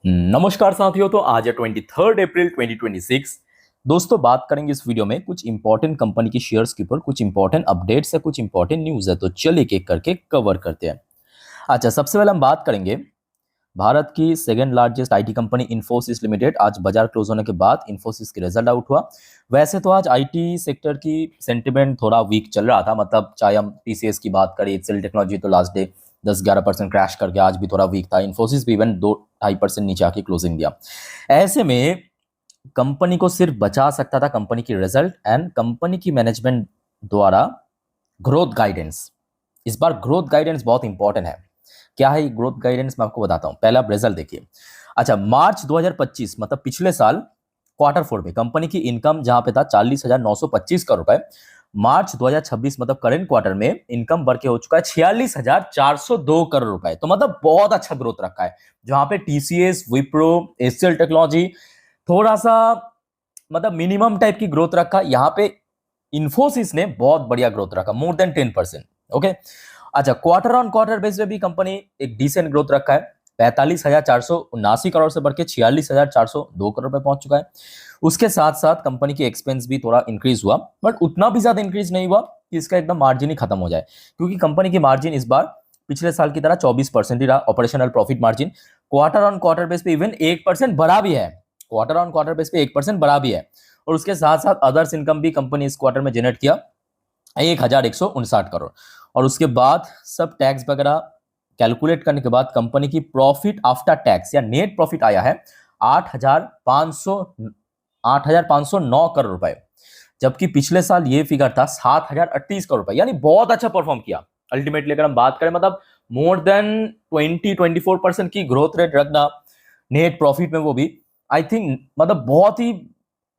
नमस्कार साथियों। तो आज है 23 अप्रैल 2026। दोस्तों, बात करेंगे इस वीडियो में कुछ इंपॉर्टेंट कंपनी की शेयर्स के ऊपर, कुछ इंपॉर्टेंट अपडेट्स है, कुछ इंपॉर्टेंट न्यूज़ है। तो चलिए एक एक करके कवर करते हैं। अच्छा, सबसे पहले हम बात करेंगे भारत की second largest IT company Infosys limited. आज बाजार क्लोज होने के बाद इंफोसिस की रिजल्ट आउट हुआ। वैसे तो आज आईटी सेक्टर की सेंटिमेंट थोड़ा वीक चल रहा था, मतलब चाहे हम टीसीएस की बात करें, एचसीएल टेक्नोलॉजी तो लास्ट डे 10-11% क्रैश करके आज भी थोड़ा वीक था। इंफोसिस भी इवन 2-2.5% नीचे आके क्लोजिंग दिया। ऐसे में कंपनी को सिर्फ बचा सकता था कंपनी की रिजल्ट एंड कंपनी की मैनेजमेंट द्वारा ग्रोथ गाइडेंस। इस बार ग्रोथ गाइडेंस बहुत इंपॉर्टेंट है। क्या है ग्रोथ गाइडेंस, मैं आपको बताता हूं। पहला आप रिजल्ट देखिए। अच्छा, मार्च 2025 मतलब पिछले साल क्वार्टर फोर में कंपनी की इनकम जहां पे था 40,925 करोड़ रुपए, मार्च 2026 मतलब करंट क्वार्टर में इनकम बढ़ के हो चुका है 46,402 करोड़ रुपए। तो मतलब बहुत अच्छा ग्रोथ रखा है। जहां पे टीसीएस, विप्रो, एचसीएल टेक्नोलॉजी थोड़ा सा मतलब मिनिमम टाइप की ग्रोथ रखा, यहाँ पे इंफोसिस ने बहुत बढ़िया ग्रोथ रखा, मोर देन 10%। ओके। अच्छा, क्वार्टर ऑन क्वार्टर बेस पे भी कंपनी एक डिसेंट ग्रोथ रखा है। 45,479 करोड़ से बढ़ के 46,402 करोड़ पे पहुंच चुका है। उसके साथ साथ कंपनी की एक्सपेंस भी थोड़ा इंक्रीज हुआ, बट उतना भी ज्यादा इंक्रीज नहीं हुआ कि इसका एकदम मार्जिन ही खत्म हो जाए, क्योंकि कंपनी की मार्जिन इस बार पिछले साल की तरह 24% ही रहा। Operational profit margin quarter on quarter base पे इवन 1% बढ़ा भी है। क्वार्टर ऑन क्वार्टर बेस पे 1% बढ़ा भी है। और उसके साथ साथ अदर्स इनकम भी कंपनी इस क्वार्टर में जनरेट किया 1,159 करोड़। और उसके बाद सब टैक्स वगैरह कैलकुलेट करने के बाद कंपनी की प्रॉफिट आफ्टर टैक्स या नेट प्रॉफिट आया है 8,509 करोड़ रुपए, जबकि पिछले साल ये फिगर था 7,038 करोड़ रुपए। यानी बहुत अच्छा परफॉर्म किया। अल्टीमेटली अगर हम बात करें, मतलब मोर देन 20-24% की ग्रोथ रेट रखना नेट प्रॉफिट में, वो भी आई थिंक मतलब बहुत ही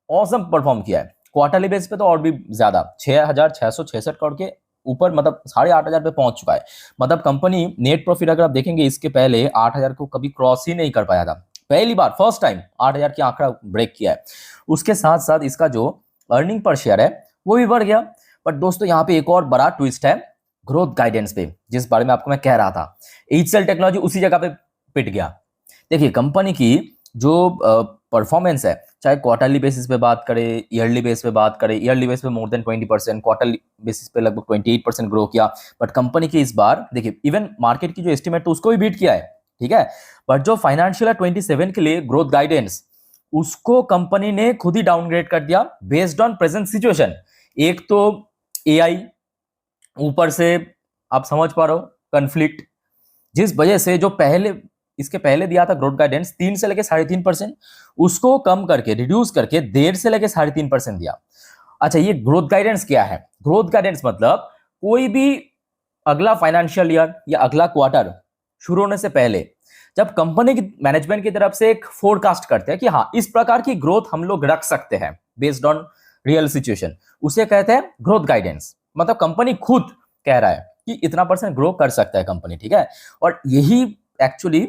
औसम परफॉर्म किया है। क्वार्टरली बेस पे तो और भी ज्यादा 6,666 करोड़ के ऊपर, मतलब 8,500 पे पहुंच चुका है। मतलब कंपनी नेट प्रॉफिट अगर आप देखेंगे, इसके पहले 8,000 को कभी क्रॉस ही नहीं कर पाया था। पहली बार फर्स्ट टाइम 8,000 की आंकड़ा ब्रेक किया है। उसके साथ साथ इसका जो अर्निंग पर शेयर है वो भी बढ़ गया। बट दोस्तों, यहाँ पे एक और बड़ा ट्विस्ट है ग्रोथ गाइडेंस पे, जिस बारे में आपको मैं कह रहा था। एचसीएल टेक्नोलॉजी उसी जगह पे पिट गया। देखिए, कंपनी की जो परफॉर्मेंस है, चाहे क्वार्टरली बेसिस पे बात करें, ईयरली बेस पे बात करें, ईयरली बेस पे मोर देन 20%, क्वार्टरली बेसिस पे लगभग 28% ग्रो किया। बट कंपनी की इस बार देखिए, इवन मार्केट की जो एस्टिमेट तो उसको भी बीट किया है, ठीक है। बट जो फाइनेंशियल 27 के लिए ग्रोथ गाइडेंस, उसको कंपनी ने खुद ही डाउनग्रेड कर दिया बेस्ड ऑन प्रेजेंट सिचुएशन। एक तो एआई, ऊपर से आप समझ पा रहे हो कंफ्लिक्ट, जिस वजह से जो पहले इसके पहले दिया था ग्रोथ गाइडेंस 3 से लेके 3.5%, उसको कम करके रिड्यूस करके 1.5 से लेके 3.5% दिया। अच्छा, ये ग्रोथ गाइडेंस क्या है? ग्रोथ गाइडेंस मतलब कोई भी अगला फाइनेंशियल ईयर या अगला क्वार्टर शुरू होने से पहले जब कंपनी की मैनेजमेंट की तरफ से एक फोरकास्ट करते हैं कि हाँ, इस प्रकार की ग्रोथ हम लोग रख सकते हैं बेस्ड ऑन रियल सिचुएशन, उसे कहते हैं ग्रोथ गाइडेंस। मतलब कंपनी खुद कह रहा है कि इतना परसेंट ग्रो कर सकता है कंपनी, ठीक है। और यही एक्चुअली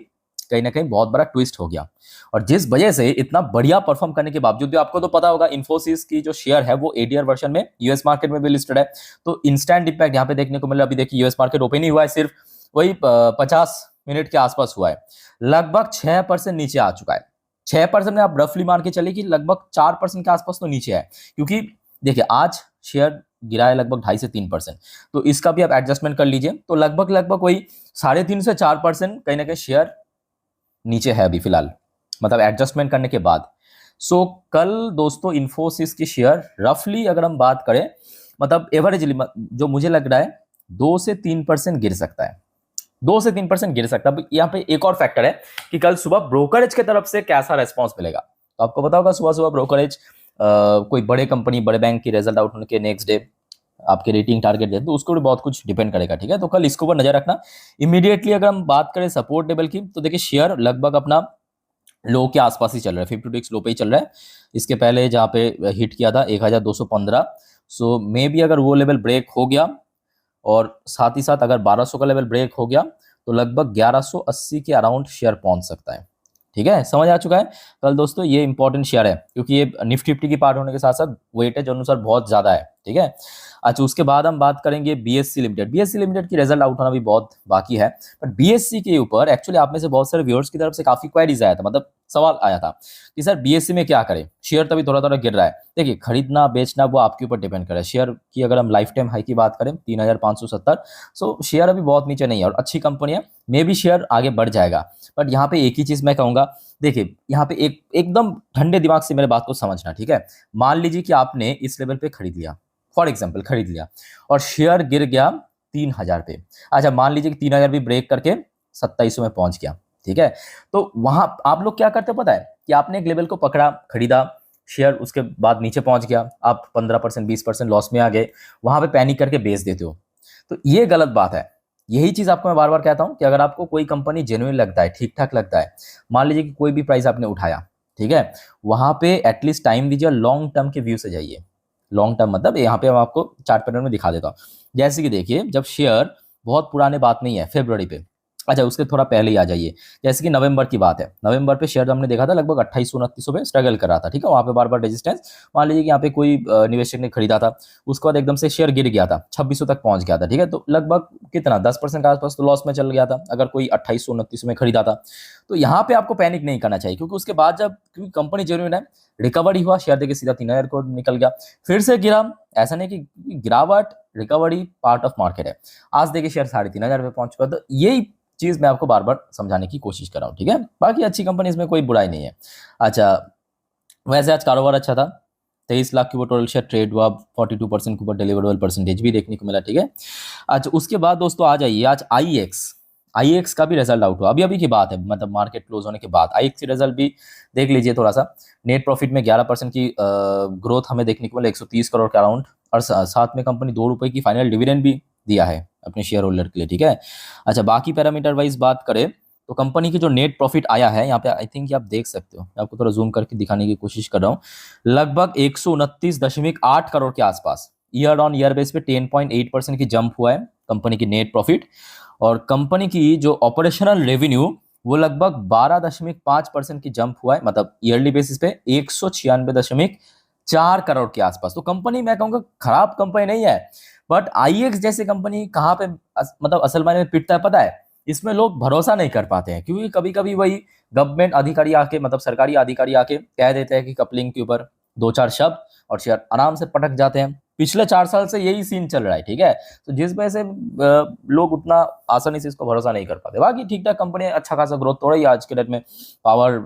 कहीं ना कहीं बहुत बड़ा ट्विस्ट हो गया। और जिस वजह से इतना बढ़िया परफॉर्म करने के बावजूद भी, आपको तो पता होगा इंफोसिस की जो शेयर है वो एडीआर वर्जन में यूएस मार्केट में भी लिस्टेड है। तो इंस्टेंट इंपैक्ट यहाँ पे देखने को मिला। अभी देखिए, यूएस मार्केट ओपन ही हुआ है, सिर्फ वही 50 मिनट के आसपास हुआ है, लगभग 6% नीचे आ चुका है। 6% में आप रफली मान के चलिए कि लगभग 4% के आसपास तो नीचे है। क्योंकि देखिए, आज शेयर गिरा है लगभग 2.5 से 3%, तो इसका भी आप एडजस्टमेंट कर लीजिए, तो लगभग लगभग वही 3.5 से 4% कहीं ना कहीं शेयर नीचे है अभी फिलहाल, मतलब एडजस्टमेंट करने के बाद। सो कल दोस्तों इंफोसिस की शेयर रफली अगर हम बात करें, मतलब एवरेजली जो मुझे लग रहा है 2 से 3% गिर सकता है। 2 से 3% गिर सकता है। यहाँ पे एक और फैक्टर है कि कल सुबह ब्रोकरेज की तरफ से कैसा रेस्पॉन्स मिलेगा। तो आपको पता होगा, सुबह सुबह ब्रोकरेज कोई बड़े कंपनी, बड़े बैंक की रिजल्ट आउट होने के नेक्स्ट डे आपके रेटिंग टारगेट दे, तो उसको भी बहुत कुछ डिपेंड करेगा, ठीक है। तो कल इसके ऊपर नजर रखना। इमीडिएटली अगर हम बात करें सपोर्ट लेवल की, तो देखिए शेयर लगभग अपना लो के आसपास ही चल रहा है, 52 लो पे ही चल रहा है। इसके पहले जहाँ पे हिट किया था 1,215, सो मे बी अगर वो लेवल ब्रेक हो गया और साथ ही साथ अगर 1,200 का लेवल ब्रेक हो गया, तो लगभग 1,180 के अराउंड शेयर पहुंच सकता है, ठीक है। समझ आ चुका है। कल दोस्तों ये इंपॉर्टेंट शेयर है, क्योंकि ये निफ्टी फिफ्टी की पार्ट होने के साथ साथ वेटेज अनुसार बहुत ज्यादा है। ठीक है। अच्छा, उसके बाद हम बात करेंगे बीएससी लिमिटेड। बीएससी लिमिटेड की रिजल्ट आउट होना भी बहुत बाकी है, बट बीएससी के ऊपर एक्चुअली आप में से बहुत सारे व्यूअर्स की तरफ से काफी क्वेरीज आया था, मतलब सवाल आया था कि सर बीएससी में क्या करें, शेयर तभी थोड़ा थोड़ा गिर रहा है। देखिए, खरीदना बेचना वो आपके ऊपर डिपेंड करे। शेयर की अगर हम लाइफ टाइम हाई की बात करें 3570, सो शेयर अभी बहुत नीचे नहीं है और अच्छी कंपनी है, मे बी शेयर आगे बढ़ जाएगा। बट यहाँ पे एक ही चीज मैं कहूंगा, देखिए यहाँ पे एकदम ठंडे दिमाग से मेरे बात को समझना, ठीक है। मान लीजिए कि आपने इस लेवल पे खरीद लिया, फॉर एग्जाम्पल खरीद लिया, और शेयर गिर गया 3000 पे। अच्छा, मान लीजिए कि 3000 भी ब्रेक करके 2700 में पहुंच गया, ठीक है। तो वहां आप लोग क्या करते हो पता है, कि आपने एक लेवल को पकड़ा, खरीदा शेयर, उसके बाद नीचे पहुंच गया, आप 15% 20% लॉस में आ गए, वहां पे पैनिक करके बेच देते हो। तो ये गलत बात है। यही चीज आपको मैं बार बार कहता हूं कि अगर आपको कोई कंपनी जेन्युइन लगता है, ठीक ठाक लगता है, मान लीजिए कि कोई भी प्राइस आपने उठाया, ठीक है, वहां पे एटलीस्ट टाइम दीजिए, लॉन्ग टर्म के व्यू से जाइए। लॉन्ग टर्म मतलब यहाँ पे मैं आपको चार्ट पैटर्न में दिखा देता हूँ। जैसे कि देखिए, जब शेयर, बहुत पुराने बात नहीं है, फरवरी पे, अच्छा उसके थोड़ा पहले ही आ जाइए, जैसे कि नवंबर की बात है। नवंबर पे शेयर हमने देखा था लगभग 2800-2900 पे स्ट्रगल कर रहा था, ठीक है, वहां पे बार बार रेजिस्टेंस। मान लीजिए कि यहाँ पे कोई निवेशक ने खरीदा था, उसके बाद एकदम से शेयर गिर गया था, 2600 तक पहुंच गया था, ठीक है, तो लगभग कितना 10% के आसपास तो लॉस में चल गया था अगर कोई 2800-2900 में खरीदा था। तो यहाँ पे आपको पैनिक नहीं करना चाहिए, क्योंकि उसके बाद जब, क्योंकि कंपनी जेन्युइन है, रिकवरी हुआ, शेयर देखिए सीधा 3000 को निकल गया, फिर से गिरा। ऐसा नहीं कि गिरावट, रिकवरी पार्ट ऑफ मार्केट है। आज देखिए शेयर 3500 पे पहुंच चुका, तो यही चीज मैं आपको बार बार समझाने की कोशिश कर रहा हूँ, ठीक है। बाकी अच्छी कंपनी, इसमें कोई बुराई नहीं है। अच्छा, वैसे आज कारोबार अच्छा था, 23 लाख के ऊपर टोटल शेयर ट्रेड हुआ, 42% के ऊपर डिलीवरेबल परसेंटेज भी देखने को मिला, ठीक है। अच्छा, उसके बाद दोस्तों आ जाइए, आज आईएक्स का भी रिजल्ट आउट हुआ, अभी अभी की बात है, मतलब मार्केट क्लोज होने के बाद आईएक्स की रिजल्ट भी देख लीजिए थोड़ा सा। नेट प्रॉफिट में 11% की ग्रोथ हमें देखने को मिला, 130 करोड़ के अराउंड, और साथ में कंपनी 2 रुपए की फाइनल डिविडेंड भी दिया है अपने शेयर होल्डर के लिए, ठीक है। अच्छा, बाकी पैरामीटर वाइज बात करें तो कंपनी की जो नेट प्रॉफिट आया है, यहाँ पे आई थिंक आप देख सकते हो, मैं आपको थोड़ा जूम करके दिखाने की कोशिश कर रहा हूँ, लगभग 129.8 करोड़ के आसपास, ईयर ऑन ईयर बेस पे 10.8% की जंप हुआ है कंपनी की नेट प्रॉफिट। और कंपनी की जो ऑपरेशनल रेवेन्यू, वो लगभग 12.5% की जंप हुआ है, मतलब ईयरली बेसिस पे 196.4 करोड़ के आसपास। तो कंपनी मैं कहूँगा खराब कंपनी नहीं है, बट आईएक्स जैसी कंपनी कहाँ पे मतलब असल मायने में पिटता है पता है, इसमें लोग भरोसा नहीं कर पाते हैं, क्योंकि कभी कभी वही गवर्नमेंट अधिकारी आके, मतलब सरकारी अधिकारी आके कह देते हैं कि कपलिंग के ऊपर 2-4 शब्द, और शेयर आराम से पटक जाते हैं। पिछले 4 साल से यही सीन चल रहा है, ठीक है। तो जिस वजह से लोग उतना आसानी से इसको भरोसा नहीं कर पाते। बाकी ठीक ठाक कंपनी, अच्छा खासा ग्रोथ हो रही है आज के डेट में। पावर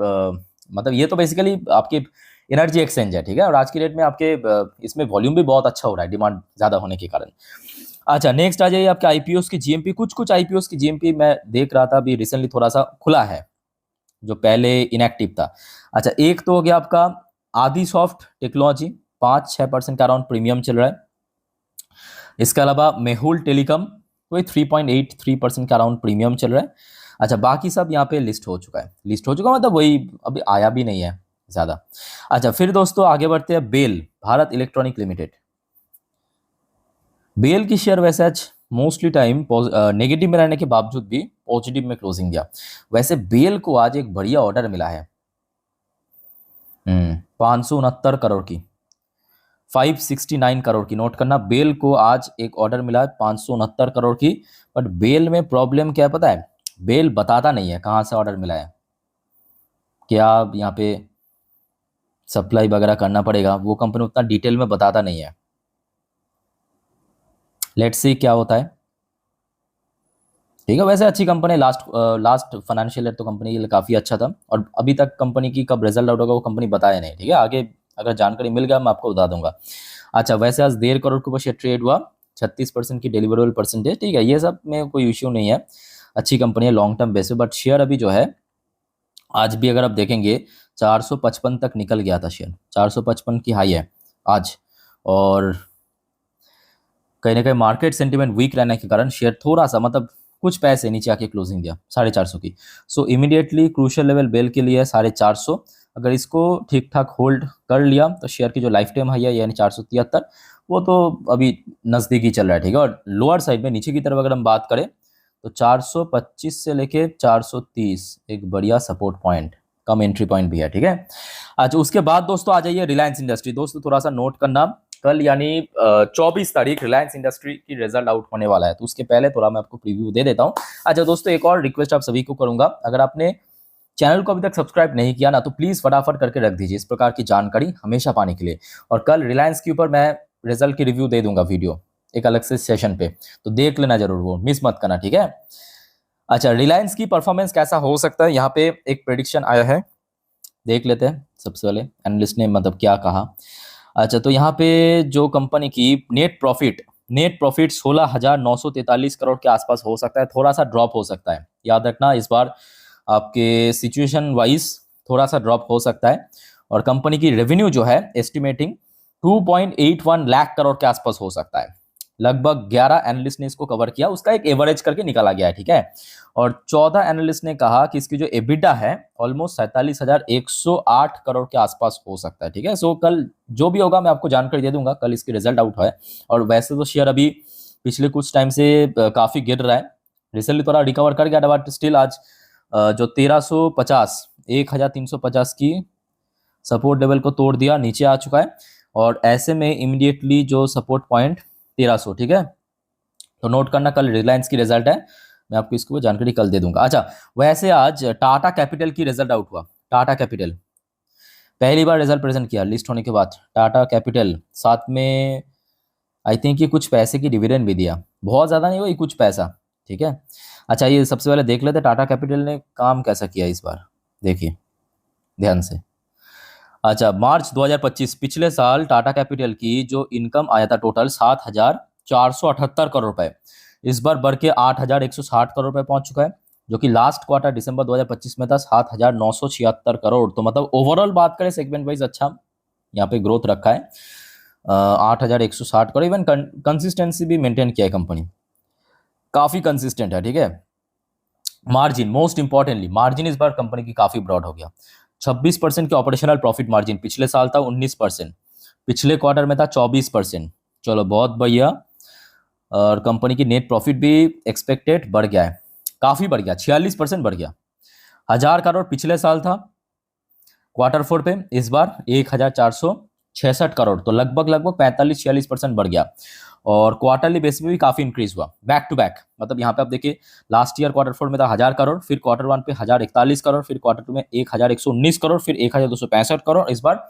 मतलब ये तो बेसिकली आपकी एनर्जी एक्सचेंज है, ठीक है, और आज की डेट में आपके इसमें वॉल्यूम भी बहुत अच्छा हो रहा है, डिमांड ज्यादा होने के कारण। अच्छा, नेक्स्ट आ जाइए आपके आईपीओस की जीएमपी। कुछ आईपीओस की जीएमपी मैं देख रहा था अभी रिसेंटली, थोड़ा सा खुला है, जो पहले इनएक्टिव था। अच्छा, एक तो हो गया आपका आदि सॉफ्ट टेक्नोलॉजी, 5-6% का अराउंड प्रीमियम चल रहा है। इसके अलावा मेहुल टेलीकॉम, कोई 3.83% का अराउंड प्रीमियम चल रहा है। अच्छा, बाकी सब यहाँ पे लिस्ट हो चुका मतलब वही अभी आया भी नहीं है ज्यादा। अच्छा, फिर दोस्तों आगे बढ़ते हैं, BEL Bharat Electronic Limited. BEL की शेयर वैसे आज मोस्टली टाइम नेगेटिव में रहने के बावजूद भी पॉजिटिव में क्लोजिंग दिया। वैसे बेल को आज एक बढ़िया ऑर्डर मिला है, 569 करोड़ की, 569 करोड़ की, नोट करना। बेल को आज एक ऑर्डर मिला है 569 करोड़ की। बट बेल में प्रॉब्लम क्या है पता है, बेल बताता नहीं है कहाँ से ऑर्डर मिला है, क्या यहाँ पे सप्लाई वगैरह करना पड़ेगा, वो कंपनी उतना डिटेल में बताता नहीं है। लेट्स सी क्या होता है, ठीक है। वैसे अच्छी कंपनी, लास्ट फाइनेंशियल ईयर तो कंपनी के लिए काफ़ी अच्छा था, और अभी तक कंपनी की कब रिजल्ट आउट होगा वो कंपनी बताया नहीं, ठीक है। आगे अगर जानकारी मिल गया मैं आपको बता दूंगा। अच्छा, वैसे आज 1.5 करोड़ के ऊपर शेयर ट्रेड हुआ, 36% की डिलीवरेबल परसेंटेज, ठीक है, ये सब में कोई इश्यू नहीं है, अच्छी कंपनी है long term basis. But share अभी जो है, आज भी अगर आप देखेंगे 455 तक निकल गया था शेयर, 455 की हाई है आज, और कहीं ना कहीं मार्केट सेंटीमेंट वीक रहने के कारण शेयर थोड़ा सा, मतलब कुछ पैसे नीचे आके क्लोजिंग दिया 450 की। So immediately crucial level BEL के लिए 450, अगर इसको ठीक ठाक होल्ड कर लिया तो शेयर की जो लाइफ टाइम हाई है यानी 473, वो तो अभी नज़दीक ही चल रहा है, ठीक है। और लोअर साइड में नीचे की तरफ अगर हम बात करें तो 425 से लेके 430 एक बढ़िया सपोर्ट पॉइंट, कम एंट्री पॉइंट भी है, ठीक है। अच्छा, उसके बाद दोस्तों आ जाइए रिलायंस इंडस्ट्री। दोस्तों थोड़ा सा नोट करना, कल यानी 24 तारीख रिलायंस इंडस्ट्री की रिजल्ट आउट होने वाला है, तो उसके पहले थोड़ा मैं आपको प्रीव्यू दे देता हूँ। अच्छा दोस्तों, एक और रिक्वेस्ट आप सभी को करूंगा, अगर आपने चैनल को अभी तक सब्सक्राइब नहीं किया ना, तो प्लीज फटाफट करके रख दीजिए इस प्रकार की जानकारी हमेशा पाने के लिए। और कल रिलायंस के ऊपर मैं रिजल्ट की रिव्यू दे दूंगा वीडियो एक अलग से सेशन पे, तो देख लेना जरूर, वो मिस मत करना, ठीक है। अच्छा, रिलायंस की परफॉर्मेंस कैसा हो सकता है, यहाँ पे एक प्रेडिक्शन आया है, देख लेते हैं सबसे पहले एनालिस्ट ने मतलब क्या कहा। अच्छा, तो यहाँ पे जो कंपनी की नेट प्रॉफिट 16,943 करोड़ के आसपास हो सकता है, थोड़ा सा ड्रॉप हो सकता है, याद रखना इस बार आपके सिचुएशन वाइज थोड़ा सा ड्रॉप हो सकता है। और कंपनी की रेवेन्यू जो है एस्टिमेटिंग 2.81 लाख करोड़ के आसपास हो सकता है। लगभग 11 एनालिस्ट ने इसको कवर किया, उसका एक एवरेज करके निकाला गया है, ठीक है। और 14 एनालिस्ट ने कहा कि इसकी जो एबिटा है ऑलमोस्ट 47,108 करोड़ के आसपास हो सकता है, ठीक है। सो कल जो भी होगा मैं आपको जानकारी दे दूंगा, कल इसकी रिजल्ट आउट है। और वैसे तो शेयर अभी पिछले कुछ टाइम से काफी गिर रहा है, रिसेंटली थोड़ा रिकवर कर गया, बट स्टिल आज जो 1350 की सपोर्ट लेवल को तोड़ दिया, नीचे आ चुका है। और ऐसे में इमीडिएटली जो सपोर्ट पॉइंट 1300, ठीक है। तो नोट करना, कल रिलायंस की रिजल्ट है, मैं आपको इसको जानकारी कल दे दूंगा। अच्छा, वैसे आज टाटा कैपिटल की रिजल्ट आउट हुआ। टाटा कैपिटल पहली बार रिजल्ट प्रेजेंट किया लिस्ट होने के बाद। टाटा कैपिटल साथ में आई थिंक ये कुछ पैसे की डिविडेंड भी दिया, बहुत ज्यादा नहीं हुई, कुछ पैसा, ठीक है। अच्छा, ये सबसे पहले देख लेते टाटा कैपिटल ने काम कैसा किया इस बार, देखिए ध्यान से। अच्छा, मार्च 2025 पिछले साल टाटा कैपिटल की जो इनकम आया था टोटल 7,478 करोड़ रुपए, इस बार बढ़ के 8,160 करोड़ रुपए पहुंच चुका है, जो कि लास्ट क्वार्टर दिसंबर 2025 में था 7,976 करोड़। तो मतलब ओवरऑल बात करें सेगमेंट वाइज अच्छा यहाँ पे ग्रोथ रखा है, 8,160 करोड़। इवन कंसिस्टेंसी भी मेंटेन किया है कंपनी, काफी कंसिस्टेंट है, ठीक है। मार्जिन, मोस्ट इंपॉर्टेंटली मार्जिन इस बार कंपनी की काफी ब्रॉड हो गया, 26% की ऑपरेशनल प्रॉफिट मार्जिन, पिछले साल था 19%, पिछले क्वार्टर में था 24%। चलो बहुत बढ़िया। और कंपनी की नेट प्रॉफिट भी एक्सपेक्टेड बढ़ गया है, काफी बढ़ गया, 46% बढ़ गया। 1,000 करोड़ पिछले साल था क्वार्टर 4 पे, इस बार 1,466 करोड़, तो लगभग 45-46% बढ़ गया। और क्वार्टरली बेसिस पे भी काफी इंक्रीज हुआ, बैक टू बैक। मतलब यहाँ पे आप देखिए, लास्ट ईयर क्वार्टर 4 में था 1,000 करोड़, फिर क्वार्टर 1 पे 1,041 करोड़, फिर क्वार्टर 2 में 1,119 करोड़, फिर 1,265 करोड़, इस बार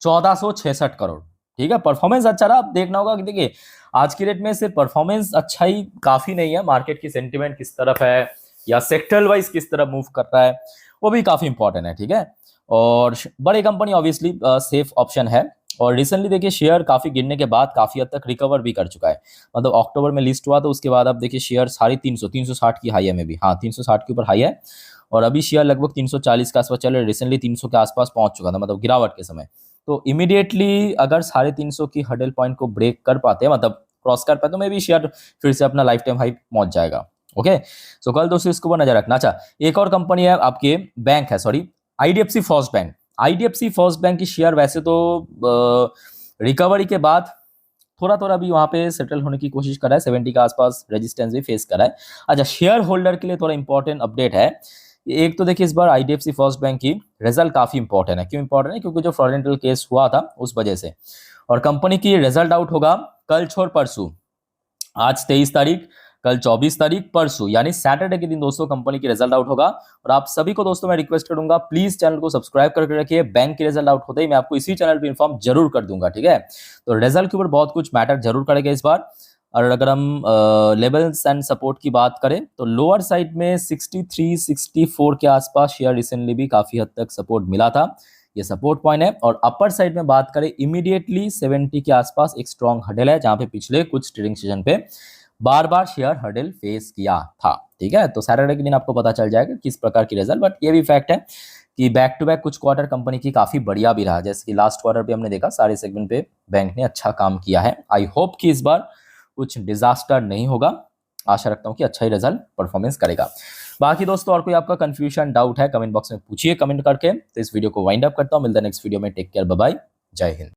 1,466 करोड़, ठीक है। परफॉर्मेंस अच्छा रहा। अब देखना होगा कि देखिए आज की डेट में सिर्फ परफॉर्मेंस अच्छा ही काफी नहीं है, मार्केट की सेंटिमेंट किस तरफ है या सेक्टर वाइज किस तरफ मूव कर रहा है, वो भी काफी इंपॉर्टेंट है, ठीक है। और बड़ी कंपनी ऑब्वियसली सेफ ऑप्शन है। और रिसेंटली देखिए शेयर काफी गिरने के बाद काफी हद तक रिकवर भी कर चुका है। मतलब अक्टूबर में लिस्ट हुआ तो उसके बाद आप देखिए शेयर 360 की हाई है, में भी हाँ 360 के ऊपर हाई है। और अभी शेयर लगभग 340 के आसपास चल रहे, रिसेंटली 300 के आसपास पहुंच चुका था, मतलब गिरावट के समय। तो इमीडिएटली अगर 350 की हर्डल पॉइंट को ब्रेक कर पाते हैं, मतलब क्रॉस कर पाते, तो मे भी शेयर फिर से अपना लाइफ टाइम हाई पहुंच जाएगा। ओके, सो कल दोस्तों इसको नजर रखना। अच्छा, एक और कंपनी है आपके, बैंक है, sorry, IDFC first bank. IDFC first bank की शेयर वैसे तो रिकवरी के बाद थोड़ा थोड़ा भी वहां पे सेटल होने की कोशिश कर रहा है, 70 के आसपास रेजिस्टेंस भी फेस कर रहा है। अच्छा, शेयर होल्डर के लिए थोड़ा इंपॉर्टेंट अपडेट है। एक तो देखिए इस बार आईडीएफसी फर्स्ट बैंक की रिजल्ट काफी इंपॉर्टेंट है। क्यों इंपॉर्टेंट है? क्योंकि जो फ्रॉडेंटल केस हुआ था उस वजह से। और कंपनी की रिजल्ट आउट होगा कल छोड़ परसों, आज 23 तारीख, कल 24 तारीख, परसों यानी सैटरडे के दिन दोस्तों कंपनी की रिजल्ट आउट होगा। और आप सभी को दोस्तों मैं रिक्वेस्ट करूंगा, प्लीज चैनल को सब्सक्राइब करके रखिए। बैंक की रिजल्ट आउट होते ही मैं आपको इसी चैनल पे इन्फॉर्म जरूर कर दूंगा, ठीक है। तो रिजल्ट के ऊपर बहुत कुछ मैटर जरूर करेगा इस बार। और अगर हम लेवल्स एंड सपोर्ट की बात करें तो लोअर साइड में 63-64 के आसपास शेयर रिसेंटली भी काफी हद तक सपोर्ट मिला था, ये सपोर्ट पॉइंट है। और अपर साइड में बात करें इमीडिएटली 70 के आसपास एक स्ट्रॉन्ग हर्डल है, जहां पे पिछले कुछ ट्रेडिंग सेशन पे बार बार शेयर हर्डल फेस किया था, ठीक है। तो सैटरडे के दिन आपको पता चल जाएगा किस प्रकार की रिजल्ट। बट ये भी फैक्ट है कि बैक टू बैक कुछ क्वार्टर कंपनी की काफी बढ़िया भी रहा, जैसे कि लास्ट क्वार्टर पे हमने देखा सारे सेगमेंट पे बैंक ने अच्छा काम किया है। आई होप कि इस बार कुछ डिजास्टर नहीं होगा, आशा रखता हूं कि अच्छा ही रिजल्ट परफॉर्मेंस करेगा। बाकी दोस्तों और कोई आपका कंफ्यूजन डाउट है कमेंट बॉक्स में पूछिए कमेंट करके। तो इस वीडियो को वाइंड अप करता हूं, मिलता है नेक्स्ट वीडियो में। टेक केयर, बाय बाय, जय हिंद।